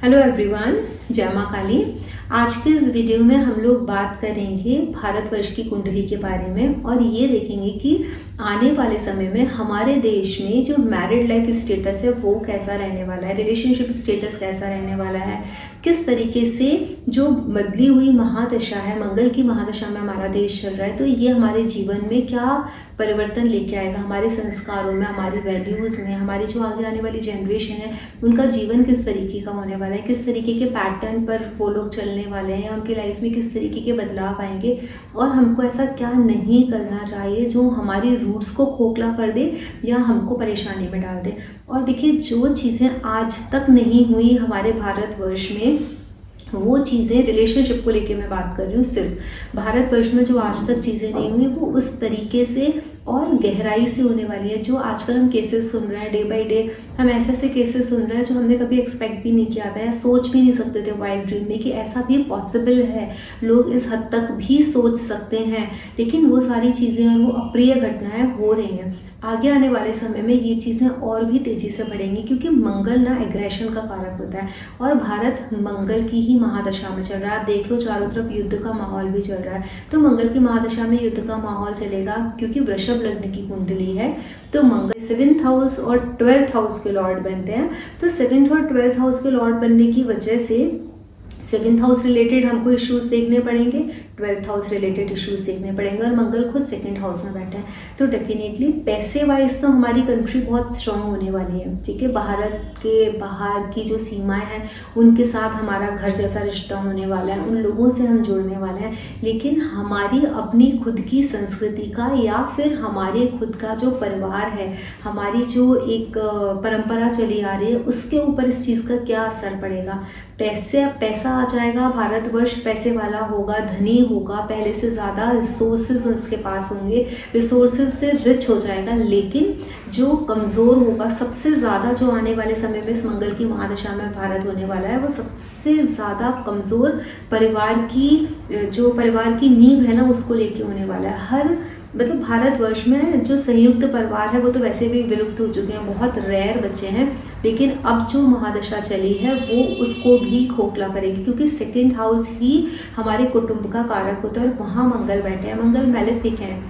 Hello everyone, जय मां काली। आज के इस वीडियो में हम लोग बात करेंगे भारतवर्ष की कुंडली के बारे में और ये देखेंगे कि आने वाले समय में हमारे देश में जो मैरिड लाइफ स्टेटस है वो कैसा रहने वाला है, रिलेशनशिप स्टेटस कैसा रहने वाला है, किस तरीके से जो बदली हुई महादशा है, मंगल की महादशा में हमारा देश चल रहा है, तो ये हमारे जीवन में क्या परिवर्तन लेके आएगा, हमारे संस्कारों में, हमारी वैल्यूज़ में, हमारी जो आगे आने वाली जनरेशन है उनका जीवन किस तरीके का होने वाला है, किस तरीके के पैटर्न पर वो लोग चलने वाले हैं, उनकी लाइफ में किस तरीके के बदलाव आएंगे और हमको ऐसा क्या नहीं करना चाहिए जो हमारी रूट्स को खोखला कर दे या हमको परेशानी में डाल दे। और देखिए, जो चीज़ें आज तक नहीं हुई हमारे भारतवर्ष में, वो चीज़ें रिलेशनशिप को लेके मैं बात कर रही हूँ। सिर्फ भारतवर्ष में जो आज तक चीज़ें नहीं हुई वो उस तरीके से और गहराई से होने वाली है। जो आजकल हम केसेस सुन रहे हैं, डे बाय डे हम ऐसे ऐसे केसेस सुन रहे हैं जो हमने कभी एक्सपेक्ट भी नहीं किया था या सोच भी नहीं सकते थे वाइल्ड ड्रीम में कि ऐसा भी पॉसिबल है। लोग इस हद तक भी सोच सकते हैं, लेकिन वो सारी चीज़ें और वो अप्रिय घटनाएं हो रही हैं। आगे आने वाले समय में ये चीज़ें और भी तेज़ी से बढ़ेंगी क्योंकि मंगल ना एग्रेशन का कारक होता है और भारत मंगल की ही महादशा में चल रहा है। आप देख लो, चारों तरफ युद्ध का माहौल भी चल रहा है, तो मंगल की महादशा में युद्ध का माहौल चलेगा क्योंकि वृषभ लग्न की कुंडली है। तो मंगल 7th हाउस और 12th हाउस के लॉर्ड बनते हैं। तो 7th और 12th हाउस के लॉर्ड बनने की वजह से 7th हाउस रिलेटेड हमको इश्यूज देखने पड़ेंगे, 12th हाउस रिलेटेड इश्यूज देखने पड़ेंगे और मंगल खुद 2nd हाउस में बैठे हैं। तो डेफिनेटली पैसे वाइज तो हमारी कंट्री बहुत स्ट्रांग होने वाली है, ठीक है। भारत के बाहर की जो सीमाएं हैं उनके साथ हमारा घर जैसा रिश्ता होने वाला है, उन लोगों से हम जुड़ने वाले हैं। लेकिन हमारी अपनी खुद की संस्कृति का या फिर हमारे खुद का जो परिवार है, हमारी जो एक परंपरा चली आ रही है, उसके ऊपर इस चीज़ का क्या असर पड़ेगा। पैसा आ जाएगा, भारतवर्ष पैसे वाला होगा, धनी होगा, पहले से ज़्यादा रिसोर्सेज उसके पास होंगे, रिसोर्सेज से रिच हो जाएगा। लेकिन जो कमज़ोर होगा, सबसे ज़्यादा जो आने वाले समय में इस मंगल की महादशा में भारत होने वाला है, वो सबसे ज़्यादा कमज़ोर परिवार की नींव है ना, उसको लेके होने वाला है। मतलब भारतवर्ष में जो संयुक्त परिवार है वो तो वैसे भी विलुप्त हो चुके हैं, बहुत रेयर बच्चे हैं। लेकिन अब जो महादशा चली है वो उसको भी खोखला करेगी क्योंकि 2nd हाउस ही हमारे कुटुंब का कारक होता है और वहाँ मंगल बैठे हैं। मंगल मैलेफिक है।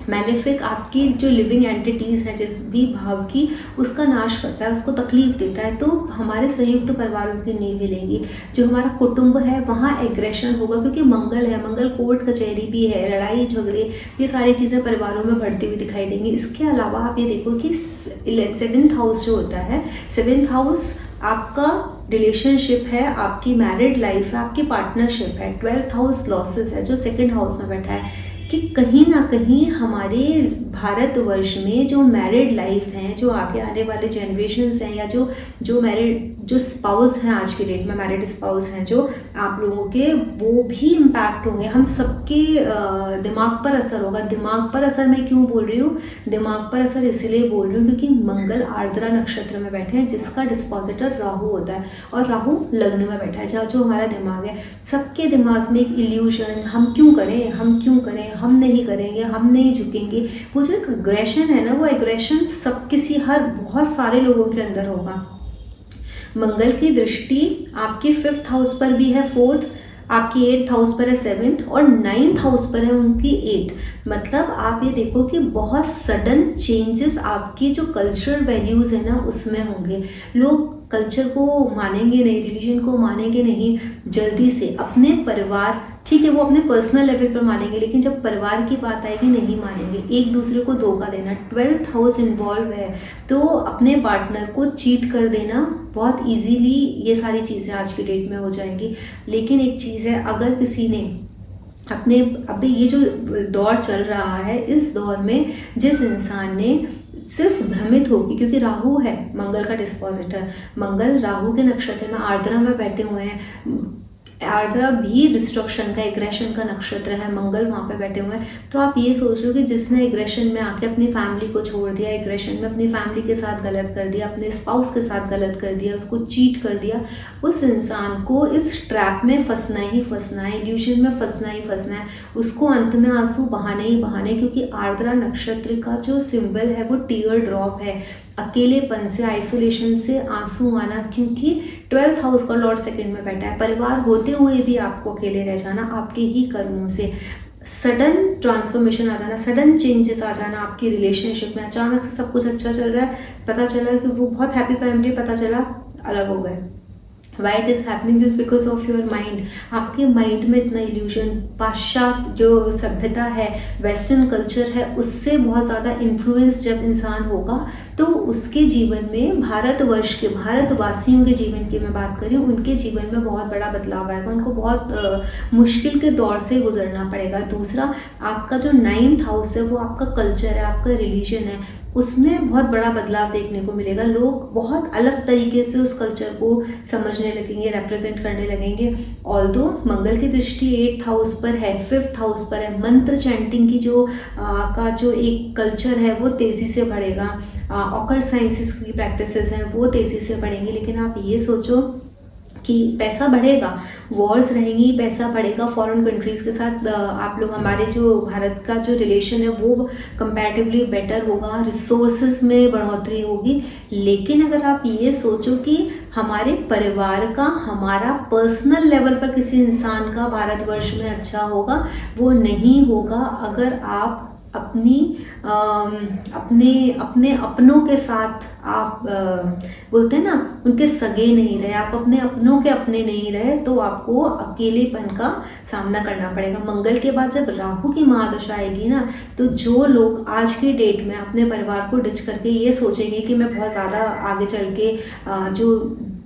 मैलेफिक आपकी जो लिविंग एंटिटीज़ हैं जिस भी भाव की, उसका नाश करता है, उसको तकलीफ देता है। तो हमारे संयुक्त परिवारों की नींव हिलेगी। जो हमारा कुटुंब है वहाँ एग्रेशन होगा क्योंकि मंगल है, मंगल कोर्ट कचहरी भी है, लड़ाई झगड़े, ये सारी चीज़ें परिवारों में बढ़ती हुई दिखाई देंगी। इसके अलावा आप ये देखो कि 7th हाउस जो होता है, 7th हाउस आपका रिलेशनशिप है, आपकी मैरिड लाइफ है, आपकी पार्टनरशिप है। 12th हाउस लॉसेस है जो 2nd हाउस में बैठा है कि कहीं ना कहीं हमारे भारतवर्ष में जो मैरिड लाइफ हैं, जो आगे आने वाले जनरेशन्स हैं या जो स्पाउस हैं, आज के डेट में मैरिड स्पाउस हैं जो आप लोगों के, वो भी इम्पैक्ट होंगे। हम सबके दिमाग पर असर होगा। दिमाग पर असर मैं क्यों बोल रही हूँ, दिमाग पर असर इसलिए बोल रही हूँ क्योंकि मंगल आर्द्रा नक्षत्र में बैठे हैं जिसका डिस्पोजिटर राहु होता है और राहु लग्न में बैठा है जहाँ जो हमारा दिमाग है। सबके दिमाग में एक इल्यूजन, हम क्यों करें, हम नहीं करेंगे, हम नहीं झुकेंगे। वो जो एक एग्रेशन है ना, वो एग्रेशन बहुत सारे लोगों के अंदर होगा। मंगल की दृष्टि आपकी 5th हाउस पर भी है, 4th, आपकी 8th हाउस पर है 7th और 9th हाउस पर है उनकी 8th। मतलब आप ये देखो कि बहुत सडन चेंजेस आपकी जो कल्चरल वैल्यूज़ है ना उसमें होंगे। लोग कल्चर को मानेंगे नहीं, रिलीजन को मानेंगे नहीं जल्दी से। अपने परिवार, ठीक है, वो अपने पर्सनल लेवल पर मानेंगे, लेकिन जब परिवार की बात आएगी नहीं मानेंगे। एक दूसरे को धोखा देना, 12th हाउस इन्वॉल्व है तो अपने पार्टनर को चीट कर देना बहुत इजीली, ये सारी चीज़ें आज की डेट में हो जाएंगी। लेकिन एक चीज़ है, अगर किसी ने अभी ये जो दौर चल रहा है, इस दौर में जिस इंसान ने सिर्फ भ्रमित होगी, क्योंकि राहु है मंगल का डिस्पोजिटर, मंगल राहु के नक्षत्र में आर्द्रा में बैठे हुए हैं। आर्द्रा भी डिस्ट्रक्शन का, एग्रेशन का नक्षत्र है, मंगल वहाँ पे बैठे हुए हैं। तो आप ये सोच लो कि जिसने एग्रेशन में आके अपनी फैमिली को छोड़ दिया, एग्रेशन में अपनी फैमिली के साथ गलत कर दिया, अपने स्पाउस के साथ गलत कर दिया, उसको चीट कर दिया, उस इंसान को इस ट्रैप में फंसना ही फंसना है, इल्यूजन में फंसना ही फंसना है। उसको अंत में आंसू बहाने ही बहाने, क्योंकि आर्द्रा नक्षत्र का जो सिंबल है वो टीयर ड्रॉप है। अकेलेपन से, आइसोलेशन से आंसू आना, क्योंकि 12th हाउस का लॉर्ड सेकंड में बैठा है। परिवार होते हुए भी आपको अकेले रह जाना, आपके ही कर्मों से सडन ट्रांसफॉर्मेशन आ जाना, सडन चेंजेस आ जाना आपकी रिलेशनशिप में। अचानक से सब कुछ अच्छा चल रहा है, पता चला कि वो बहुत हैप्पी फैमिली, पता चला अलग हो गए। Why it is happening this because of your mind। आपके माइंड में इतना इल्यूजन, पाश्चात्य जो सभ्यता है, वेस्टर्न कल्चर है, उससे बहुत ज़्यादा इन्फ्लुएंस जब इंसान होगा तो उसके जीवन में, भारतवर्ष के, भारतवासियों के जीवन की मैं बात करी, उनके जीवन में बहुत बड़ा बदलाव आएगा। उनको बहुत मुश्किल के दौर से गुजरना पड़ेगा। दूसरा, आपका जो 9th हाउस है वो आपका कल्चर है, आपका रिलीजन है, उसमें बहुत बड़ा बदलाव देखने को मिलेगा। लोग बहुत अलग तरीके से उस कल्चर को समझने लगेंगे, रिप्रेजेंट करने लगेंगे। ऑल्दो मंगल की दृष्टि 8th हाउस पर है, 5th हाउस पर है, मंत्र चैंटिंग की जो एक कल्चर है वो तेज़ी से बढ़ेगा। ऑकल्ट साइंसेस की प्रैक्टिसेस हैं वो तेज़ी से बढ़ेंगी। लेकिन आप ये सोचो कि पैसा बढ़ेगा, वॉर्स रहेंगी, पैसा बढ़ेगा फॉरेन कंट्रीज़ के साथ। आप लोग, हमारे जो भारत का जो रिलेशन है वो कंपैरेटिवली बेटर होगा, रिसोर्सेज में बढ़ोतरी होगी। लेकिन अगर आप ये सोचो कि हमारे परिवार का, हमारा पर्सनल लेवल पर किसी इंसान का भारतवर्ष में अच्छा होगा, वो नहीं होगा अगर आप अपने अपनों के साथ आप बोलते हैं ना, उनके सगे नहीं रहे, आप अपने अपनों के अपने नहीं रहे, तो आपको अकेलेपन का सामना करना पड़ेगा। मंगल के बाद जब राहु की महादशा आएगी ना, तो जो लोग आज की डेट में अपने परिवार को डिच करके ये सोचेंगे कि मैं बहुत ज़्यादा आगे चल के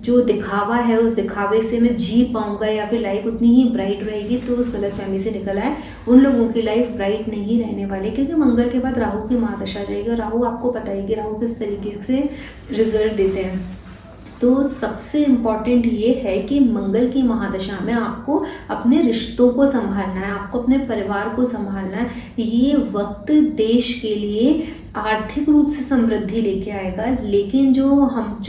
जो दिखावा है, उस दिखावे से मैं जी पाऊंगा या फिर लाइफ उतनी ही ब्राइट रहेगी, तो उस गलत फहमी से निकल आए। उन लोगों की लाइफ ब्राइट नहीं रहने वाली, क्योंकि मंगल के बाद राहु की महादशा जाएगी। और राहु, आपको पता है कि राहु किस तरीके से रिजल्ट देते हैं। तो सबसे इम्पॉर्टेंट ये है कि मंगल की महादशा में आपको अपने रिश्तों को संभालना है, आपको अपने परिवार को संभालना है। ये वक्त देश के लिए आर्थिक रूप से समृद्धि लेके आएगा, लेकिन जो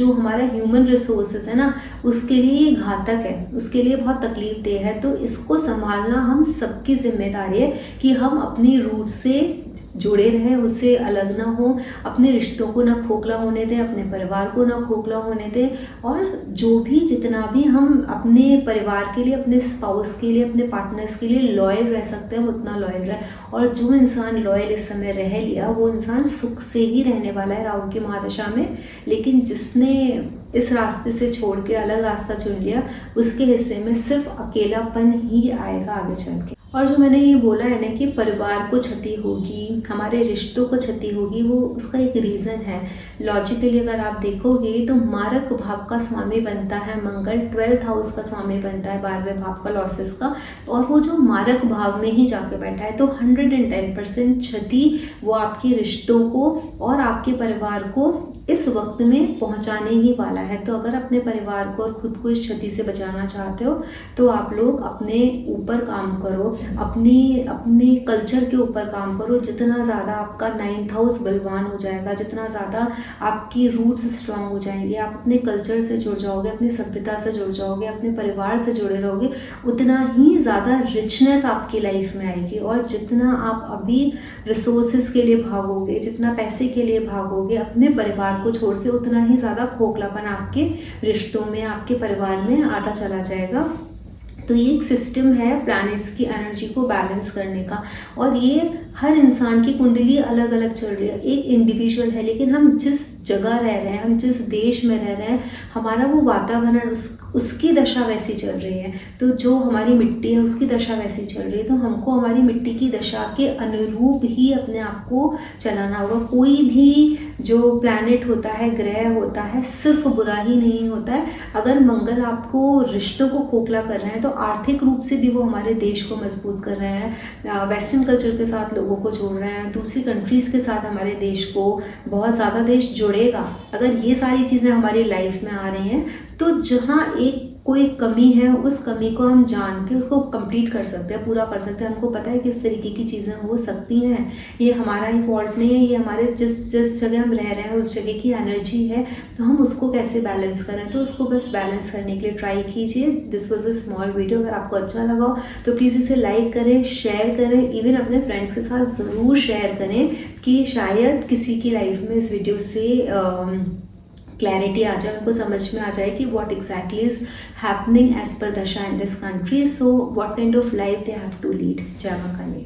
हमारा ह्यूमन रिसोर्सेज है ना, उसके लिए ये घातक है, उसके लिए बहुत तकलीफ देह है। तो इसको संभालना हम सबकी जिम्मेदारी है कि हम अपनी रूट से जुड़े रहें, उससे अलग ना हो, अपने रिश्तों को ना खोखला होने दें, अपने परिवार को ना खोखला होने दें। और जितना भी हम अपने परिवार के लिए, अपने स्पाउस के लिए, अपने पार्टनर्स के लिए लॉयल रह सकते हैं, उतना लॉयल रहे। और जो इंसान लॉयल इस समय रह लिया, वो इंसान सुख से ही रहने वाला है राहु की महादशा में। लेकिन जिसने इस रास्ते से छोड़ के अलग रास्ता चुन लिया, उसके हिस्से में सिर्फ अकेलापन ही आएगा आगे चल के। और जो मैंने ये बोला है ना कि परिवार को क्षति होगी, हमारे रिश्तों को क्षति होगी, वो उसका एक रीज़न है। लॉजिकली अगर आप देखोगे तो मारक भाव का स्वामी बनता है मंगल, 12th हाउस का स्वामी बनता है 12वें भाव का, लॉसेस का। और वो जो मारक भाव में ही जाके बैठा है, तो 110% क्षति वो आपके रिश्तों को और आपके परिवार को इस वक्त में पहुंचाने ही वाला है। तो अगर अपने परिवार को और खुद को इस क्षति से बचाना चाहते हो, तो आप लोग अपने ऊपर काम करो, अपने कल्चर के ऊपर काम करो। जितना ज़्यादा आपका 9th हाउस बलवान हो जाएगा, जितना ज़्यादा आपकी रूट्स स्ट्रांग हो जाएंगे, आप अपने कल्चर से जुड़ जाओगे, अपनी सभ्यता से जुड़ जाओगे, अपने परिवार से जुड़े रहोगे, उतना ही ज़्यादा रिचनेस आपकी लाइफ में आएगी। और जितना आप अभी रिसोर्सेज के लिए भागोगे, जितना पैसे के लिए भागोगे अपने परिवार को छोड़ के, उतना ही ज़्यादा खोखलापन आपके रिश्तों में, आपके परिवार में आता चला जाएगा। तो ये एक सिस्टम है प्लैनेट्स की एनर्जी को बैलेंस करने का, और ये हर इंसान की कुंडली अलग अलग चल रही है। एक इंडिविजुअल है, लेकिन हम जिस जगह रह रहे हैं, हम जिस देश में रह रहे हैं, हमारा वो वातावरण, उसकी दशा वैसी चल रही है। तो जो हमारी मिट्टी है उसकी दशा वैसी चल रही है, तो हमको हमारी मिट्टी की दशा के अनुरूप ही अपने आप को चलाना होगा। कोई भी जो प्लैनेट होता है, ग्रह होता है, सिर्फ बुरा ही नहीं होता है। अगर मंगल आपको रिश्तों को खोखला कर रहे हैं, तो आर्थिक रूप से भी वो हमारे देश को मजबूत कर रहे हैं, वेस्टर्न कल्चर के साथ लोगों को जोड़ रहे हैं, दूसरी कंट्रीज़ के साथ हमारे देश को बहुत ज़्यादा देश जुड़ेगा। अगर ये सारी चीज़ें हमारी लाइफ में आ रही हैं, तो जहाँ कोई कमी है, उस कमी को हम जान के उसको कंप्लीट कर सकते हैं, पूरा कर सकते हैं। हमको पता है किस तरीके की चीज़ें हो सकती हैं, ये हमारा ही फॉल्ट नहीं है, ये हमारे जिस जगह हम रह रहे हैं उस जगह की एनर्जी है, तो हम उसको कैसे बैलेंस करें। तो उसको बस बैलेंस करने के लिए ट्राई कीजिए। This was a small video. अगर आपको अच्छा लगा हो तो प्लीज़ इसे लाइक करें, शेयर करें, इवन अपने फ्रेंड्स के साथ ज़रूर शेयर करें कि शायद किसी की लाइफ में इस वीडियो से क्लैरिटी आ जाए, उनको समझ में आ जाए कि what exactly is happening as per दशा in this country, so what kind of life they have to lead. जय मां काली।